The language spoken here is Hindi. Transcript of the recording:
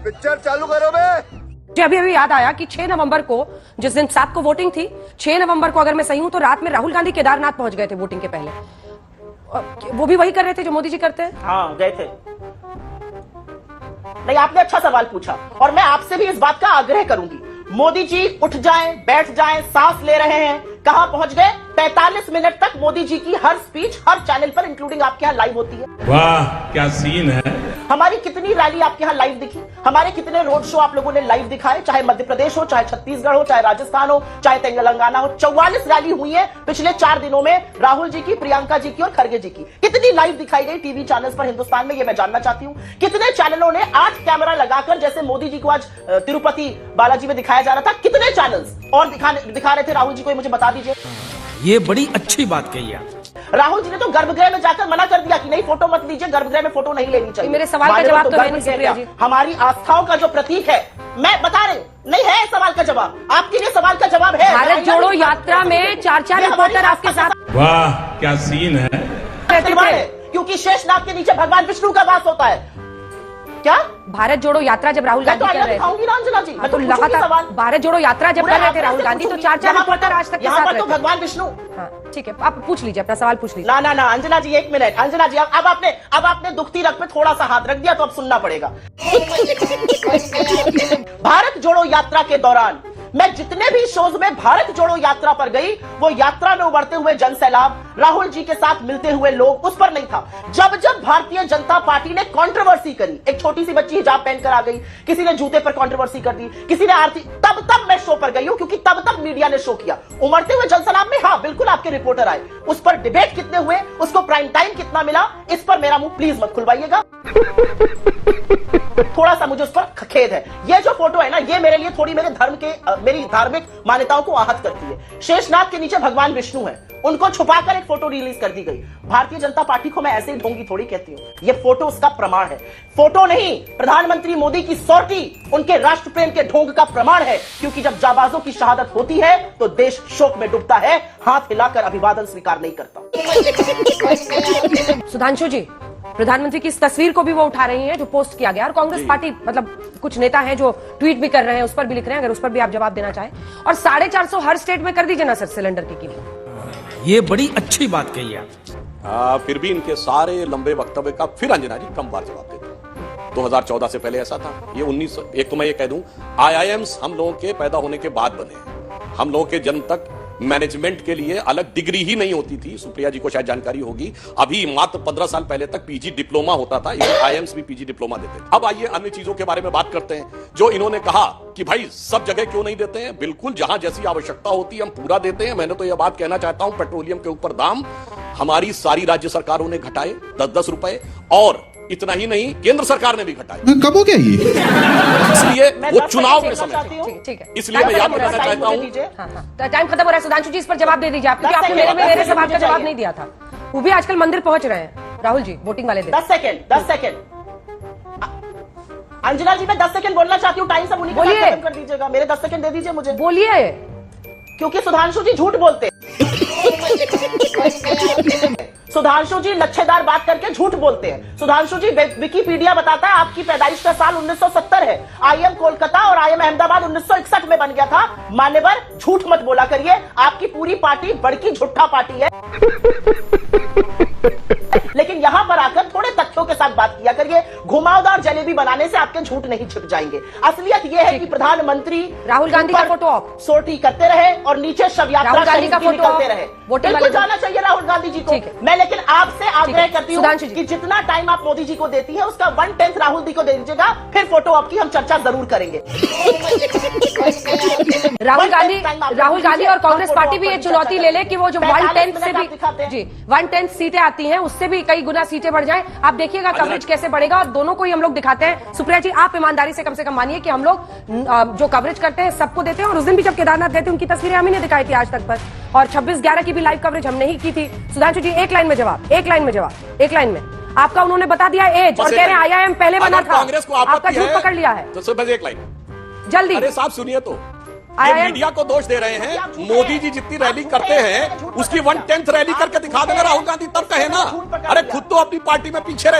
पिक्चर चालू करो बे। मुझे अभी अभी याद आया कि 6 नवंबर को, जिस दिन 7 को वोटिंग थी, 6 नवंबर को अगर मैं सही हूं तो रात में राहुल गांधी केदारनाथ पहुंच गए थे वोटिंग के पहले। वो भी वही कर रहे थे जो मोदी जी करते हैं। हाँ, गए थे। नहीं, आपने अच्छा सवाल पूछा और मैं आपसे भी इस बात का आग्रह करूंगी। मोदी जी उठ जाएं, बैठ जाएं, सांस ले रहे हैं। कहां पहुंच गए? 45 मिनट तक मोदी जी की हर स्पीच हर चैनल पर इंक्लूडिंग आपके यहां लाइव होती है। वाह क्या सीन है। हमारी कितनी रैली आपके यहां लाइव दिखी? हमारे कितने रोड शो आप लोगों ने लाइव दिखाए? चाहे मध्य प्रदेश हो, चाहे छत्तीसगढ़ हो, चाहे राजस्थान हो, चाहे तेलंगाना हो। 44 रैली हुई है पिछले 4 दिनों में, राहुल जी की, प्रियंका जी की और खड़गे जी की। कितनी लाइव दिखाई गई टीवी चैनल्स पर हिंदुस्तान में, ये मैं जानना चाहती हूं। कितने चैनलों ने 8 कैमरा लगाकर, जैसे मोदी जी को आज तिरुपति बालाजी में दिखाया जा रहा था, कितने चैनल्स और दिखा रहे थे राहुल जी को, मुझे बता दीजिए। ये बड़ी अच्छी बात कही आप। राहुल जी ने तो गर्भगृह में जाकर मना कर दिया कि नहीं, फोटो मत लीजिए, गर्भगृह में फोटो नहीं लेनी चाहिए। मेरे सवाल का जवाब तो है नहीं सुप्रिया जी। हमारी आस्थाओं का जो प्रतीक है, मैं बता रही हूं, नहीं है सवाल का जवाब। आपके लिए सवाल का जवाब है। भारत जोड़ो यात्रा में 4 रिपोर्टर आपके साथ। वाह क्या सीन है। क्योंकि शेषनाग के नीचे भगवान विष्णु का वास होता है। क्या भारत जोड़ो यात्रा जब राहुल गांधी कर रहे थे, अंजना जी, तो लगातार भारत जोड़ो यात्रा जब कर रहे थे राहुल गांधी, तो 4 रिपोर्टर आज तक के साथ तो भगवान विष्णु। हाँ ठीक है, आप पूछ लीजिए, अपना सवाल पूछ लीजिए। ना अंजना जी, 1 मिनट। अंजना जी, अब आपने दुखती रग पे थोड़ा सा हाथ रख दिया, तो अब सुनना पड़ेगा। भारत जोड़ो यात्रा के दौरान मैं जितने भी शोज में भारत जोड़ो यात्रा पर गई, वो यात्रा में उभरते हुए जनसैलाब, राहुल जी के साथ मिलते हुए लोग, उस पर नहीं था। जब भारतीय जनता पार्टी ने कंट्रोवर्सी करी, एक छोटी सी बच्ची हिजाब पहनकर आ गई, किसी ने जूते पर कंट्रोवर्सी कर दी, किसी ने आरती, तब मैं शो पर गई हूं, क्योंकि तब मीडिया ने शो किया। उमड़ते हुए जनसैलाब में हाँ बिल्कुल आपके रिपोर्टर आए, उस पर डिबेट कितने हुए, उसको प्राइम टाइम कितना मिला, इस पर मेरा मुंह प्लीज मत खुलवाइएगा। थोड़ा सा मुझे उस पर खेद है। ये जो फोटो है ना, ये मेरे लिए थोड़ी मेरी धार्मिक मान्यताओं को आहत करती है। शेषनाग के नीचे भगवान विष्णु है, उनको छुपाकर एक फोटो रिलीज कर दी गई। भारतीय जनता पार्टी को मैं ऐसे ही ढोंगी थोड़ी कहती हूँ, ये फोटो उसका प्रमाण है। फोटो नहीं, प्रधानमंत्री मोदी की सॉर्टी उनके राष्ट्र प्रेम के ढोंग का प्रमाण है। क्योंकि जब जाबाजों की शहादत होती है तो देश शोक में डूबता है, हाथ हिलाकर अभिवादन स्वीकार नहीं करता। सुधांशु जी, प्रधानमंत्री की इस तस्वीर को भी वो उठा रही हैं जो पोस्ट किया गया, और कांग्रेस पार्टी, मतलब कुछ नेता हैं जो ट्वीट भी कर रहे हैं, उस पर भी लिख रहे हैं, अगर उस पर भी आप जवाब देना चाहें। और 450 हर स्टेट में कर दीजिए ना सर सिलेंडर की कीमत। ये बड़ी अच्छी बात कही आप। फिर भी इनके सारे लंबे वक्तव्य का फिर अंजना जी कम बार जवाब देते हैं। 2014 से पहले ऐसा था, ये 19, एक तो मैं ये कह दूं, IIMs हम लोगों के पैदा होने के बाद बने हैं। हम लोगों के जन्म तक मैनेजमेंट के लिए अलग डिग्री ही नहीं होती थी। सुप्रिया जी को शायद जानकारी होगी, अभी मात्र 15 साल पहले तक पीजी डिप्लोमा होता था, IIMs भी पीजी डिप्लोमा देते हैं। अब आइए अन्य चीजों के बारे में बात करते हैं। जो इन्होंने कहा कि भाई सब जगह क्यों नहीं देते हैं, बिल्कुल जहां जैसी आवश्यकता होती है हम पूरा देते हैं। मैंने तो यह बात कहना चाहता हूं, पेट्रोलियम के ऊपर दाम हमारी सारी राज्य सरकारों ने घटाए 10-10 रुपए, और इतना ही नहीं केंद्र सरकार ने भी घटाए। कब हो गया ये? इसलिए वो चुनाव के समय, ठीक है, इसलिए मैं याद करना चाहता हूं। हाँ, टाइम खत्म हो रहा है। सुधांशु जी, इस पर जवाब दे दीजिए आप, क्योंकि आपने मेरे सवाल का जवाब नहीं दिया था। वो भी आजकल मंदिर पहुंच रहे हैं राहुल जी वोटिंग वाले दिन। 10 सेकंड अंजना जी, मैं 10 सेकंड बोलना चाहती हूँ, टाइम सब उन्हीं के साथ खत्म कर दीजिएगा। मेरे 10 सेकंड दे दीजिए मुझे। बोलिए। क्योंकि सुधांशु जी झूठ बोलते सुधांशु जी लच्छेदार बात करके झूठ बोलते हैं। सुधांशु जी, विकिपीडिया बताता है आपकी पैदाइश का साल 1970 है। IIM कोलकाता और IIM अहमदाबाद 1961 में बन गया था। मान्यवर, झूठ मत बोला करिए, आपकी पूरी पार्टी बड़की झूठा पार्टी है। लेकिन यहां पर आकर थोड़े तथ्यों के साथ बात किया करिए। घुमावदार जलेबी बनाने से आपके झूठ नहीं छिप जाएंगे। असलियत यह है कि प्रधानमंत्री राहुल गांधी का फोटो ऑफ सोटी करते रहे और नीचे शव यात्रा निकलते रहे। बिल्कुल जाना चाहिए राहुल गांधी जी को। मैं लेकिन आपसे आग्रह करती हूँ कि जितना टाइम आप मोदी जी को देती है उसका 1/10 राहुल जी को दे दीजिएगा, फिर फोटो ऑफ की हम चर्चा जरूर करेंगे। राहुल गांधी और कांग्रेस पार्टी भी ये चुनौती ले ले कि वो जो 1/10 से भी जी 1/10 सीटें आती हैं, उससे भी कई गुना सीटें बढ़ जाएं। आप देखिएगा कवरेज कैसे बढ़ेगा, और दोनों को ही हम लोग दिखाते हैं। सुप्रिया जी, आप ईमानदारी से कम मानिए कि हम लोग जो कवरेज करते हैं सबको देते हैं, और उस दिन भी जब केदारनाथ गए थे उनकी तस्वीरें हम ही ने दिखाई थी आज तक पर, और 26/11 की भी लाइव कवरेज हमने ही की थी। सुधांशु जी, एक लाइन में जवाब, एक लाइन में आपका उन्होंने बता दिया एज, और कह रहे हैं IIM पहले बना था, आपका झूठ पकड़ लिया है। तो सिर्फ एक लाइन जल्दी। अरे साहब सुनिए, तो मीडिया को दोष दे रहे हैं। मोदी जी जितनी रैली करते हैं उसकी 1/10 रैली करके दिखा देगा राहुल गांधी, तब कहे ना। अरे खुद तो अपनी पार्टी में पीछे रहे।